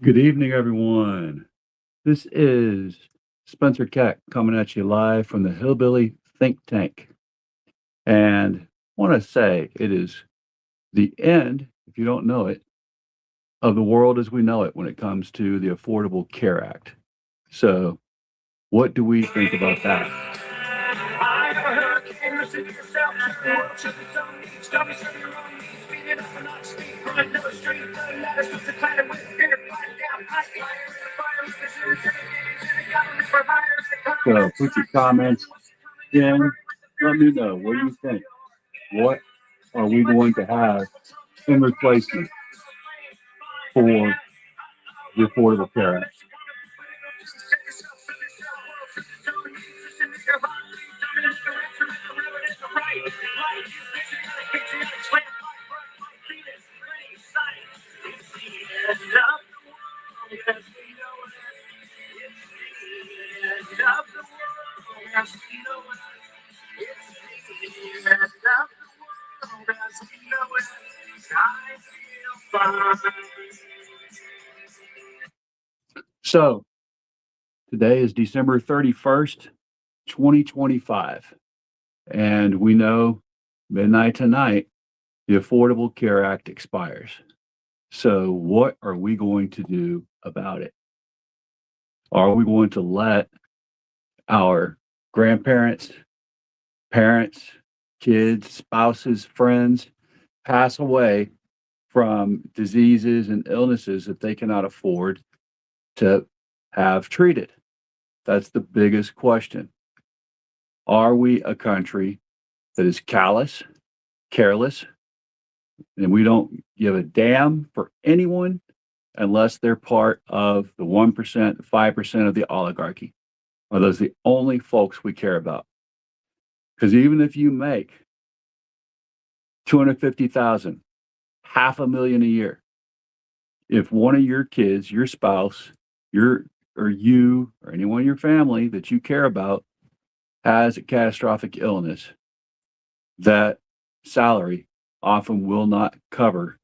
Good evening, everyone. This is Spencer Keck coming at you live from the Hillbilly Think Tank. And I want to say it is the end, if you don't know it, of the world as we know it when it comes to the Affordable Care Act. So, what do we think about that? So, put your comments in. Let me know. What do you think? What are we going to have in replacement for the Affordable Care Act? So, today is December 31st, 2025. And we know midnight tonight, the Affordable Care Act expires. So, what are we going to do about it? Are we going to let our grandparents, parents, kids, spouses, friends pass away from diseases and illnesses that they cannot afford to have treated? That's the biggest question. Are we a country that is callous, careless, and we don't give a damn for anyone unless they're part of the 1%, 5% of the oligarchy? Are those the only folks we care about? Because even if you make 250,000, half a million a year, if one of your kids, your spouse, your or you or anyone in your family that you care about has a catastrophic illness, that salary often will not cover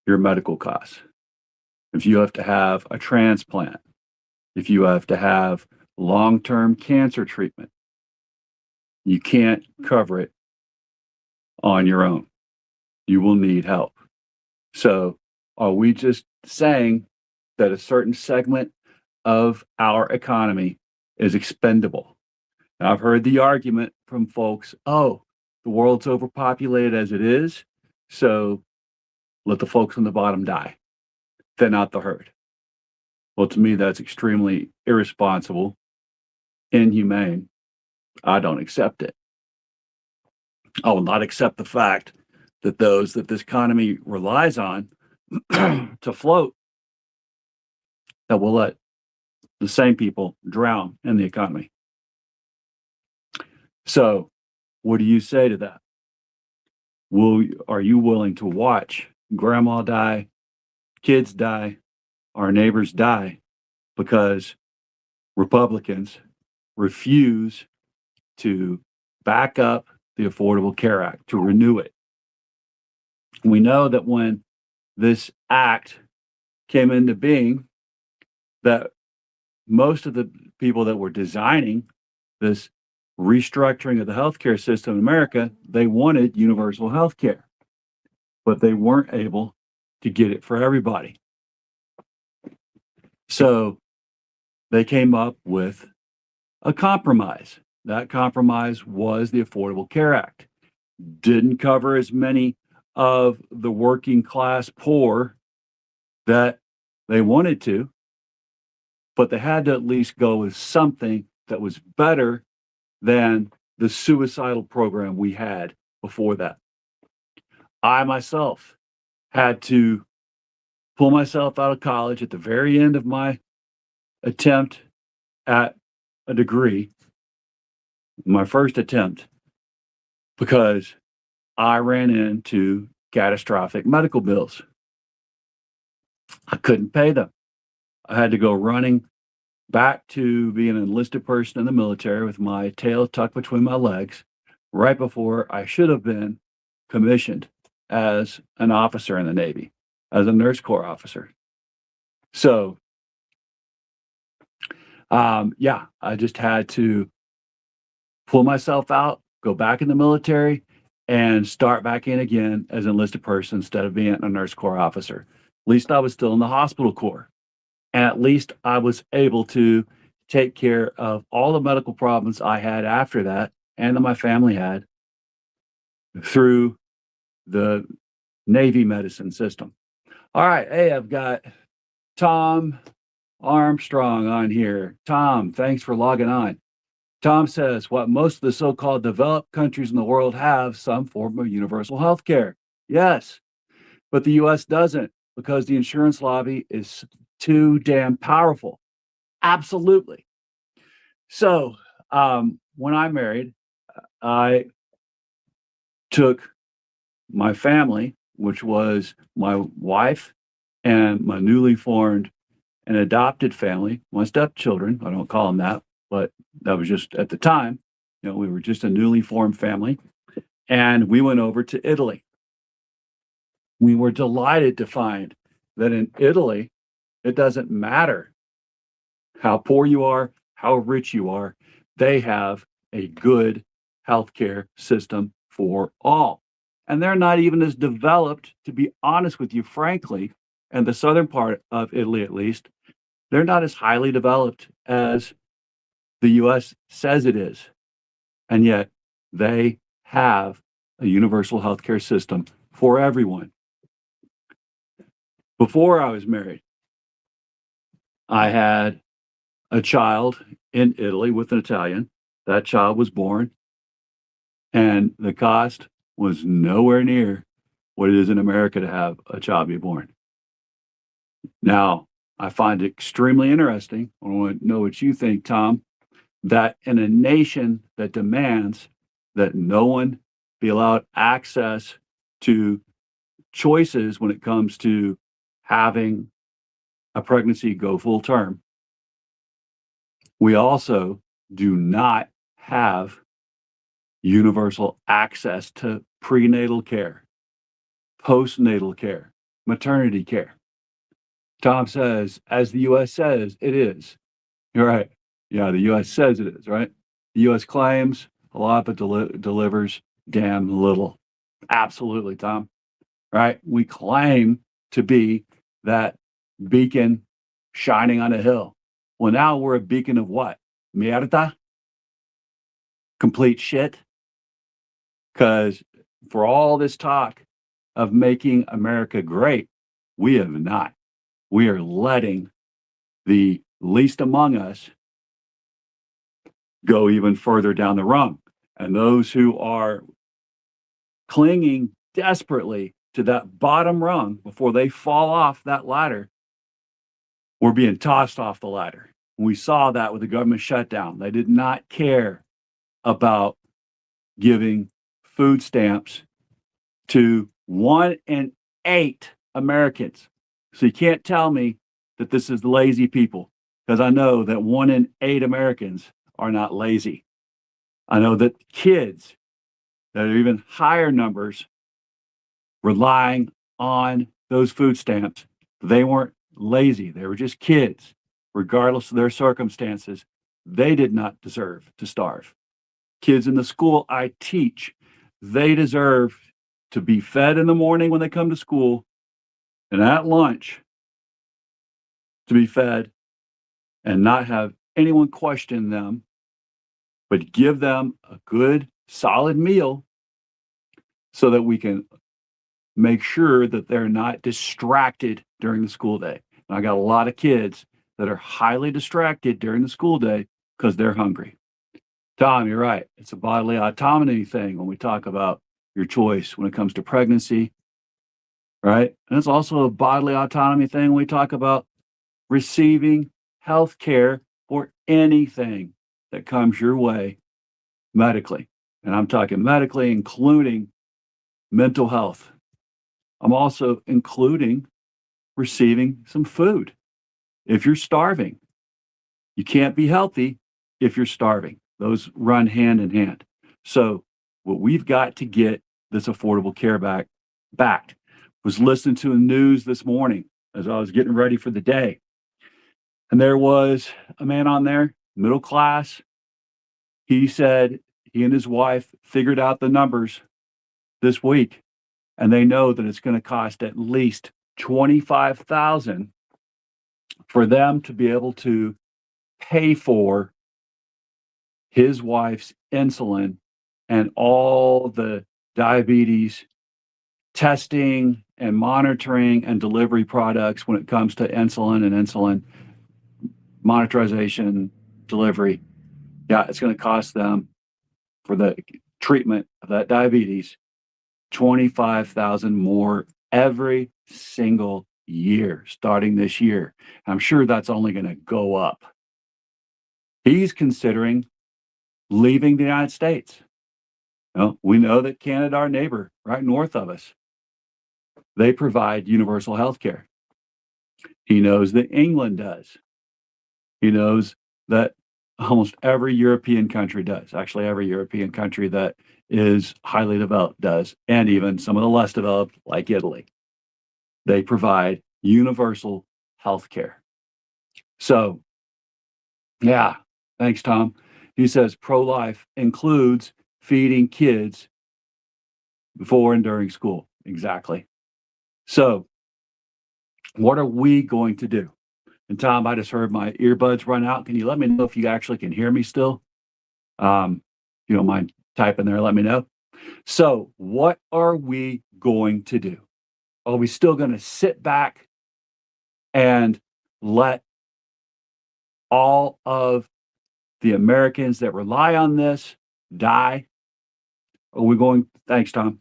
your medical costs. If you have to have a transplant, if you have to have long-term cancer treatment, you can't cover it on your own. You will need help. So, are we just saying that a certain segment of our economy is expendable? Now, I've heard the argument from folks, oh, the world's overpopulated as it is, so let the folks on the bottom die. They're not the herd. Well, to me, that's extremely irresponsible, inhumane. I don't accept it. I will not accept the fact that those that this economy relies on to float, that will let the same people drown in the economy. So, what do you say to that? Are you willing to watch grandma die, kids die, our neighbors die because Republicans refuse to back up the Affordable Care Act, to renew it? We know that when this act came into being, that most of the people that were designing this restructuring of the healthcare system in America, they wanted universal health care, but they weren't able to get it for everybody. So they came up with a compromise. That compromise was the Affordable Care Act. Didn't cover as many of the working class poor that they wanted to, but they had to at least go with something that was better than the suicidal program we had before that. I myself had to pull myself out of college at the very end of my attempt at a degree, my first attempt, because I ran into catastrophic medical bills. I couldn't pay them. I had to go running back to being an enlisted person in the military with my tail tucked between my legs right before I should have been commissioned as an officer in the Navy, as a nurse corps officer. So, yeah, I just had to pull myself out, go back in the military, and start back in again as an enlisted person instead of being a nurse corps officer. At least I was still in the hospital corps. And at least I was able to take care of all the medical problems I had after that and that my family had through the Navy medicine system. All right. Hey, I've got Tom Armstrong on here. Tom, thanks for logging on. Tom says, what most of the so called developed countries in the world have some form of universal health care. Yes, but the US doesn't because the insurance lobby is too damn powerful. Absolutely. So, when I married, I took my family, which was my wife and my newly formed and adopted family, my stepchildren. I don't call them that, but that was just at the time. We were just a newly formed family, and we went over to Italy. We were delighted to find that in Italy, it doesn't matter how poor you are, how rich you are, they have a good healthcare system for all. And they're not even as developed, to be honest with you, frankly, and the southern part of Italy at least, they're not as highly developed as the US says it is. And yet they have a universal healthcare system for everyone. Before I was married, I had a child in Italy with an Italian. That child was born, and the cost was nowhere near what it is in America to have a child be born. Now, I find it extremely interesting. I want to know what you think, Tom, that in a nation that demands that no one be allowed access to choices when it comes to having a pregnancy go full term, we also do not have universal access to prenatal care, postnatal care, maternity care. Tom says, as the US says, it is. You're right. Yeah, the US says it is, right? The US claims a lot, but delivers damn little. Absolutely, Tom. Right? We claim to be that beacon shining on a hill. Well, now we're a beacon of what? Mierda? Complete shit? Because for all this talk of making America great, we have not. We are letting the least among us go even further down the rung. And those who are clinging desperately to that bottom rung before they fall off that ladder, we're being tossed off the ladder. We saw that with the government shutdown. They did not care about giving food stamps to 1 in 8 Americans. So you can't tell me that this is lazy people, because I know that 1 in 8 Americans are not lazy. I know that kids, that are even higher numbers, relying on those food stamps, they weren't lazy. They were just kids. Regardless of their circumstances, they did not deserve to starve. Kids in the school I teach, they deserve to be fed in the morning when they come to school, and at lunch to be fed and not have anyone question them, but give them a good, solid meal so that we can make sure that they're not distracted during the school day. And I got a lot of kids that are highly distracted during the school day because they're hungry. Tom, you're right. It's a bodily autonomy thing when we talk about your choice when it comes to pregnancy, right? And it's also a bodily autonomy thing when we talk about receiving health care for anything that comes your way medically. And I'm talking medically, including mental health. I'm also including receiving some food. If you're starving, you can't be healthy if you're starving. Those run hand in hand. So what we've got to get this affordable care backed. Was listening to the news this morning. as I was getting ready for the day. And there was a man on there, middle class. He said he and his wife figured out the numbers this week, and they know that it's going to cost at least 25,000 for them to be able to pay for his wife's insulin and all the diabetes testing and monitoring and delivery products when it comes to insulin and insulin monitorization delivery. Yeah, it's going to cost them for the treatment of that diabetes 25,000 more every single year starting this year. I'm sure that's only going to go up. He's considering leaving the United States. We know that Canada, our neighbor right north of us, they provide universal health care. He knows that England does. He knows that almost every European country does. Actually, every European country that is highly developed does, and even some of the less developed, like Italy. They provide universal health care. So, yeah, thanks, Tom. He says pro-life includes feeding kids before and during school. Exactly. So, what are we going to do? And Tom, I just heard my earbuds run out. Can you let me know if you actually can hear me still? You don't mind typing there, let me know. So, what are we going to do? Are we still going to sit back and let all of the Americans that rely on this die? Are we going, thanks, Tom.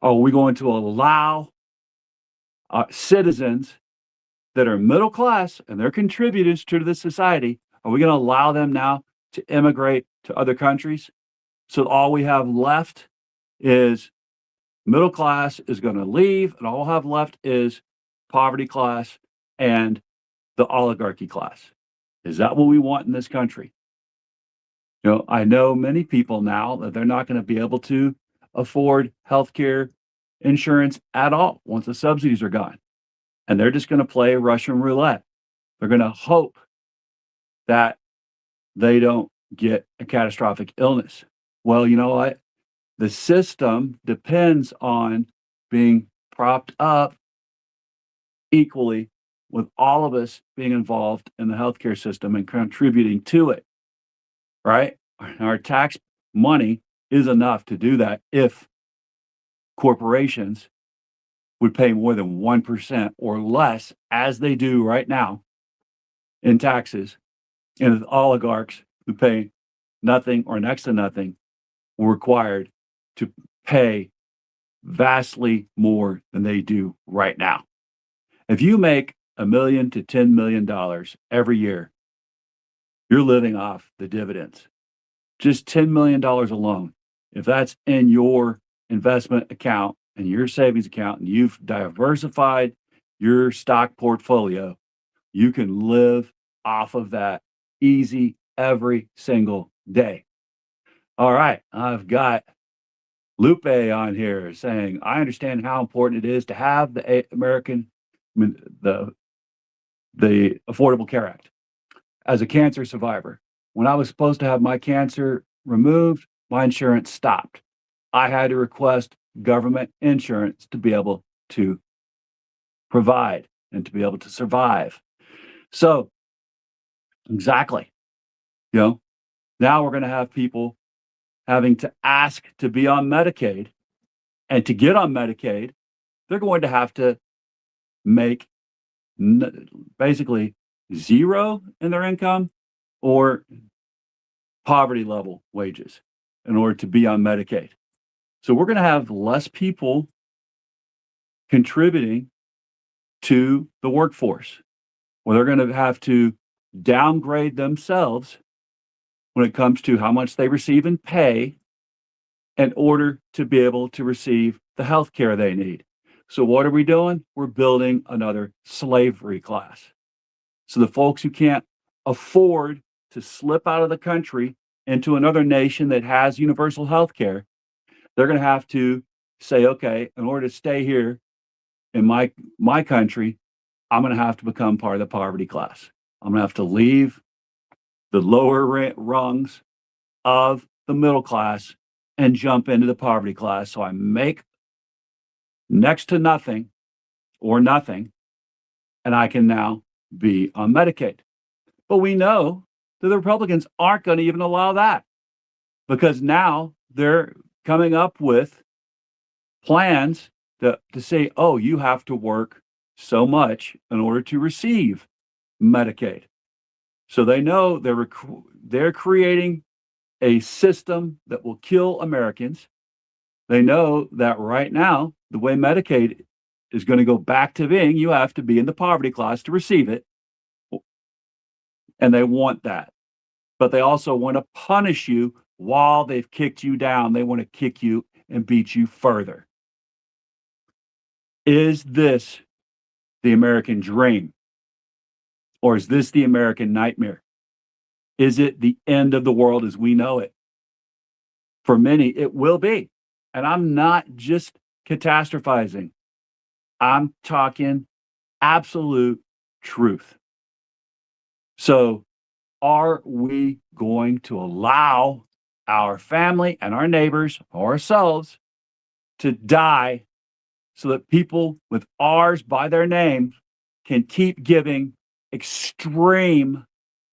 Are we going to allow citizens that are middle class and they're contributors to the society, are we going to allow them now to immigrate to other countries? So all we have left is middle class is going to leave, and all we'll have left is poverty class and the oligarchy class. Is that what we want in this country? I know many people now that they're not going to be able to afford healthcare insurance at all once the subsidies are gone. And they're just going to play Russian roulette. They're going to hope that they don't get a catastrophic illness. Well, you know what? The system depends on being propped up equally with all of us being involved in the healthcare system and contributing to it, right? Our tax money is enough to do that if corporations would pay more than 1% or less, as they do right now, in taxes, and if oligarchs who pay nothing or next to nothing were required to pay vastly more than they do right now. If you make $1 million to $10 million every year, you're living off the dividends. Just $10 million alone. If that's in your investment account and your savings account, and you've diversified your stock portfolio, you can live off of that easy every single day. All right, I've got Lupe on here saying, I understand how important it is to have the the Affordable Care Act. As a cancer survivor, when I was supposed to have my cancer removed, my insurance stopped. I had to request government insurance to be able to provide and to be able to survive. So, exactly, now we're going to have people having to ask to be on Medicaid, and to get on Medicaid, they're going to have to make basically zero in their income or poverty level wages in order to be on Medicaid. So we're going to have less people contributing to the workforce, where they're going to have to downgrade themselves when it comes to how much they receive in pay in order to be able to receive the health care they need. So what are we doing? We're building another slavery class. So the folks who can't afford to slip out of the country into another nation that has universal health care, they're going to have to say, okay, in order to stay here in my country, I'm going to have to become part of the poverty class. I'm going to have to leave the lower rungs of the middle class and jump into the poverty class. So I make next to nothing or nothing, and I can now be on Medicaid. But we know that the Republicans aren't going to even allow that, because now they're coming up with plans to say, oh, you have to work so much in order to receive Medicaid. So they know they're creating a system that will kill Americans. They know that right now, the way Medicaid is going to go back to being, you have to be in the poverty class to receive it. And they want that. But they also want to punish you while they've kicked you down. They want to kick you and beat you further. Is this the American dream? Or is this the American nightmare? Is it the end of the world as we know it? For many, it will be. And I'm not just catastrophizing. I'm talking absolute truth. So, are we going to allow our family and our neighbors or ourselves to die so that people with R's by their name can keep giving extreme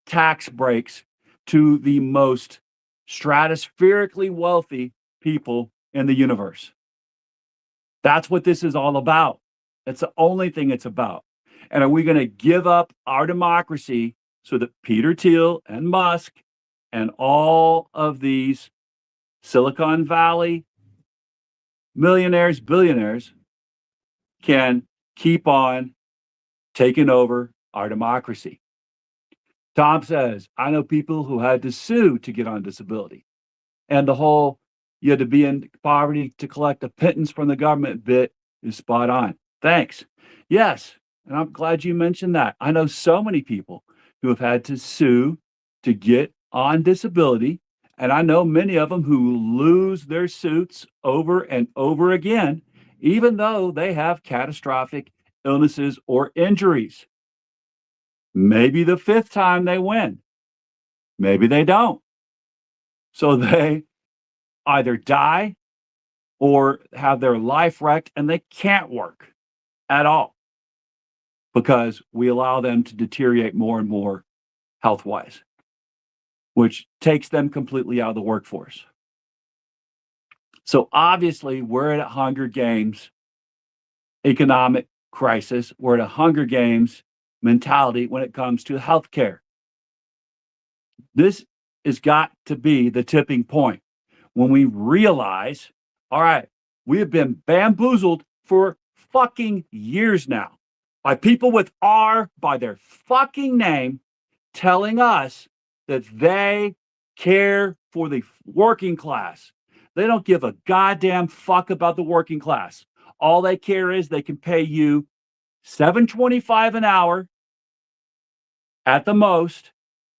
tax breaks to the most stratospherically wealthy people in the universe? That's what this is all about. It's the only thing it's about. And are we going to give up our democracy so that Peter Thiel and Musk and all of these Silicon Valley millionaires, billionaires can keep on taking over our democracy? Tom says, I know people who had to sue to get on disability. And the whole you had to be in poverty to collect a pittance from the government bit is spot on. Thanks. Yes. And I'm glad you mentioned that. I know so many people who have had to sue to get on disability. And I know many of them who lose their suits over and over again, even though they have catastrophic illnesses or injuries. Maybe the fifth time they win. Maybe they don't. So they either die or have their life wrecked and they can't work at all because we allow them to deteriorate more and more health-wise, which takes them completely out of the workforce. So obviously, we're at a Hunger Games economic crisis. We're at a Hunger Games mentality when it comes to healthcare. This has got to be the tipping point when we realize, all right, we have been bamboozled for fucking years now by people with R by their fucking name telling us that they care for the working class. They don't give a goddamn fuck about the working class. All they care is they can pay you $7.25 an hour at the most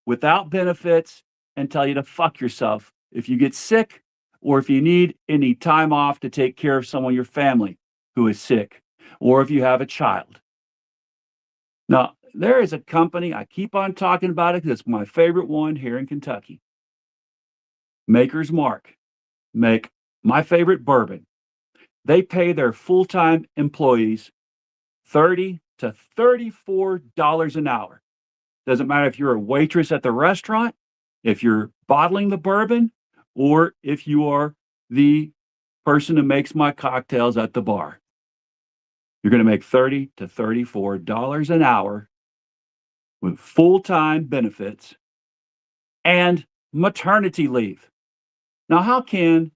without benefits and tell you to fuck yourself if you get sick or if you need any time off to take care of someone in your family who is sick or if you have a child. Now, there is a company, I keep on talking about it because it's my favorite one here in Kentucky. Maker's Mark make my favorite bourbon. They pay their full-time employees $30 to $34 an hour. Doesn't matter if you're a waitress at the restaurant, if you're bottling the bourbon, or if you are the person who makes my cocktails at the bar. You're going to make $30 to $34 an hour with full-time benefits and maternity leave. Now, how can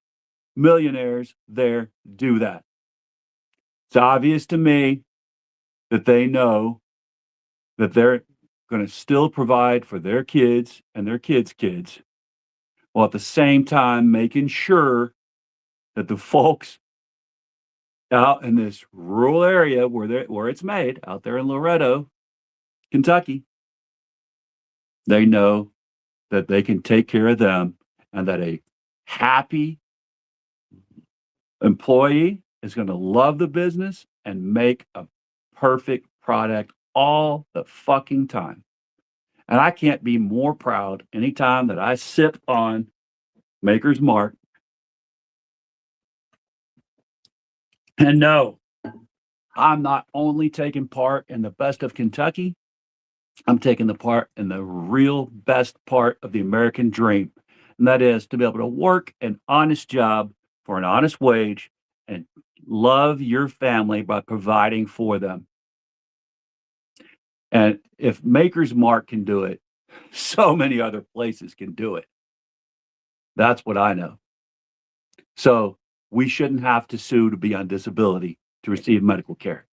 millionaires there do that? It's obvious to me that they know that they're going to still provide for their kids and their kids' kids, while at the same time making sure that the folks out in this rural area where it's made, out there in Loretto, Kentucky, they know that they can take care of them and that a happy employee is going to love the business and make a perfect product all the fucking time. And I can't be more proud anytime that I sip on Maker's Mark. And no, I'm not only taking part in the best of Kentucky, I'm taking the part in the real best part of the American dream. And that is to be able to work an honest job for an honest wage and love your family by providing for them. And if Maker's Mark can do it, so many other places can do it. That's what I know. So we shouldn't have to sue to be on disability to receive medical care.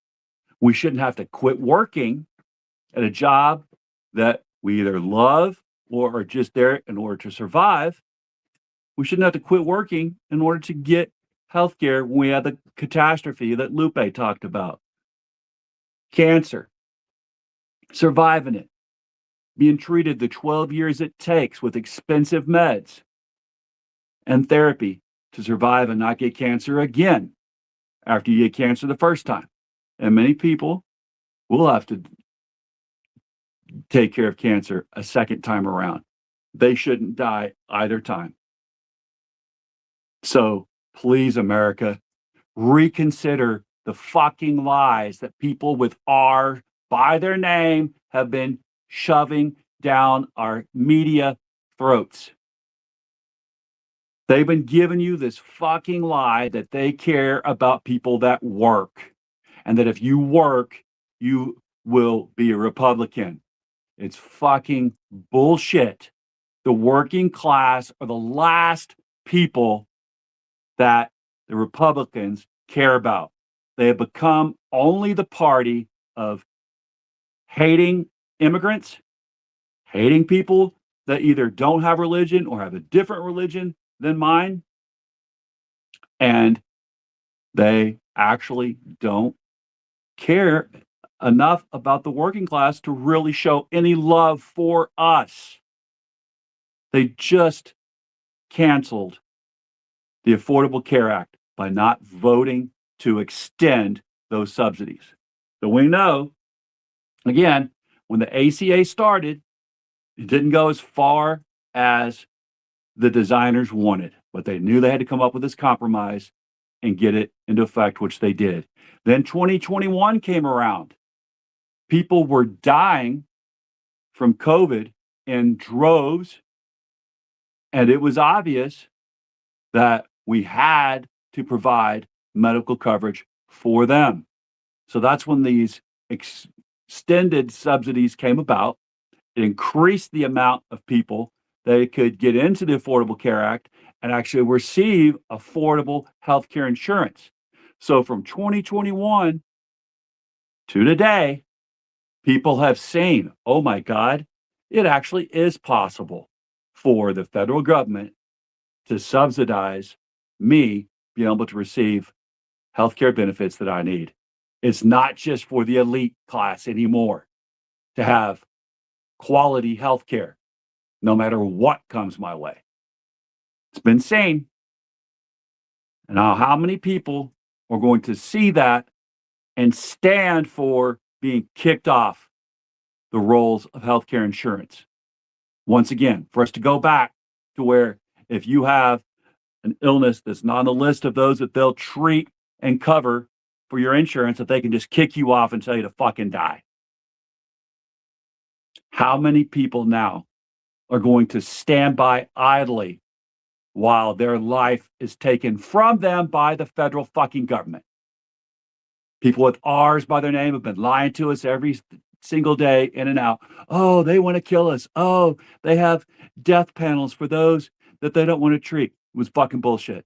We shouldn't have to quit working at a job that we either love or are just there in order to survive. We shouldn't have to quit working in order to get health care when we have the catastrophe that Lupe talked about. Cancer, surviving it, being treated the 12 years it takes with expensive meds and therapy to survive and not get cancer again after you get cancer the first time. And many people will have to take care of cancer a second time around. They shouldn't die either time. So please, America, reconsider the fucking lies that people with R by their name have been shoving down our media throats. They've been giving you this fucking lie that they care about people that work and that if you work, you will be a Republican. It's fucking bullshit. The working class are the last people that the Republicans care about. They have become only the party of hating immigrants, hating people that either don't have religion or have a different religion than mine. And they actually don't care enough about the working class to really show any love for us. They just canceled the Affordable Care Act by not voting to extend those subsidies. So we know, again, when the ACA started, it didn't go as far as the designers wanted, but they knew they had to come up with this compromise and get it into effect, which they did. Then 2021 came around. People were dying from COVID in droves, and it was obvious that we had to provide medical coverage for them. So that's when these extended subsidies came about. It increased the amount of people that could get into the Affordable Care Act and actually receive affordable health care insurance. So from 2021 to today, people have seen, oh my God, it actually is possible for the federal government to subsidize me being able to receive healthcare benefits that I need. It's not just for the elite class anymore to have quality healthcare, no matter what comes my way. It's been seen. And now, how many people are going to see that and stand for being kicked off the rolls of healthcare insurance? Once again, for us to go back to where if you have an illness that's not on the list of those that they'll treat and cover for your insurance, that they can just kick you off and tell you to fucking die. How many people now are going to stand by idly while their life is taken from them by the federal fucking government? People with R's by their name have been lying to us every single day in and out. Oh, they want to kill us. Oh, they have death panels for those that they don't want to treat. It was fucking bullshit.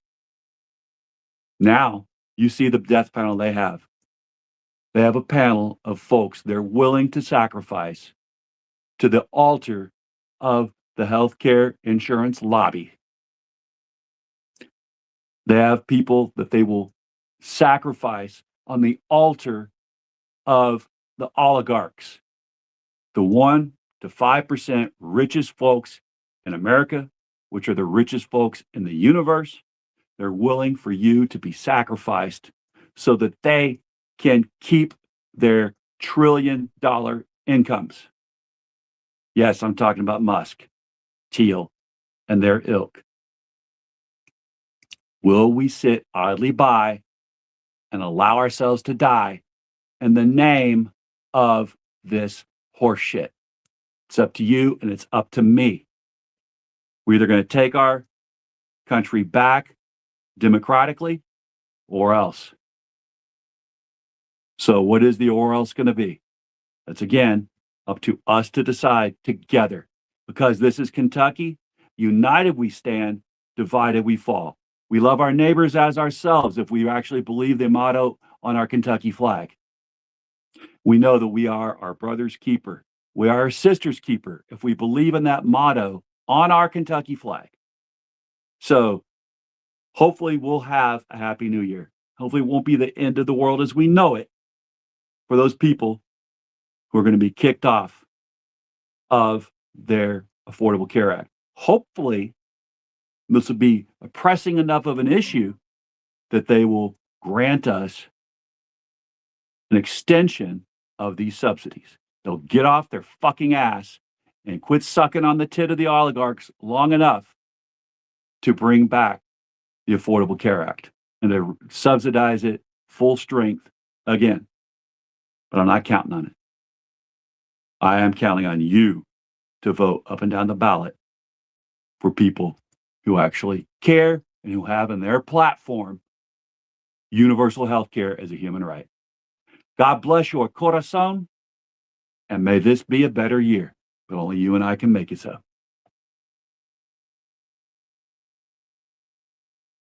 Now you see the death panel they have. They have a panel of folks they're willing to sacrifice to the altar of the healthcare insurance lobby. They have people that they will sacrifice on the altar of the oligarchs, the 1% to 5% richest folks in America, which are the richest folks in the universe. They're willing for you to be sacrificed so that they can keep their trillion incomes. Yes, I'm talking about Musk, Thiel, and their ilk. Will we sit idly by and allow ourselves to die in the name of this horseshit? It's up to you and it's up to me. We're either going to take our country back democratically or else. So what is the or else going to be? That's again up to us to decide together, because this is Kentucky. United we stand, divided we fall. We love our neighbors as ourselves if we actually believe the motto on our Kentucky flag. We know that we are our brother's keeper. We are our sister's keeper if we believe in that motto on our Kentucky flag. So hopefully we'll have a happy new year. Hopefully it won't be the end of the world as we know it for those people who are going to be kicked off of their Affordable Care Act. Hopefully this will be a pressing enough of an issue that they will grant us an extension of these subsidies. They'll get off their fucking ass and quit sucking on the tit of the oligarchs long enough to bring back the Affordable Care Act and to subsidize it full strength again. But I'm not counting on it. I am counting on you to vote up and down the ballot for people who actually care and who have in their platform universal health care as a human right. God bless your corazon, and may this be a better year, but only you and I can make it so.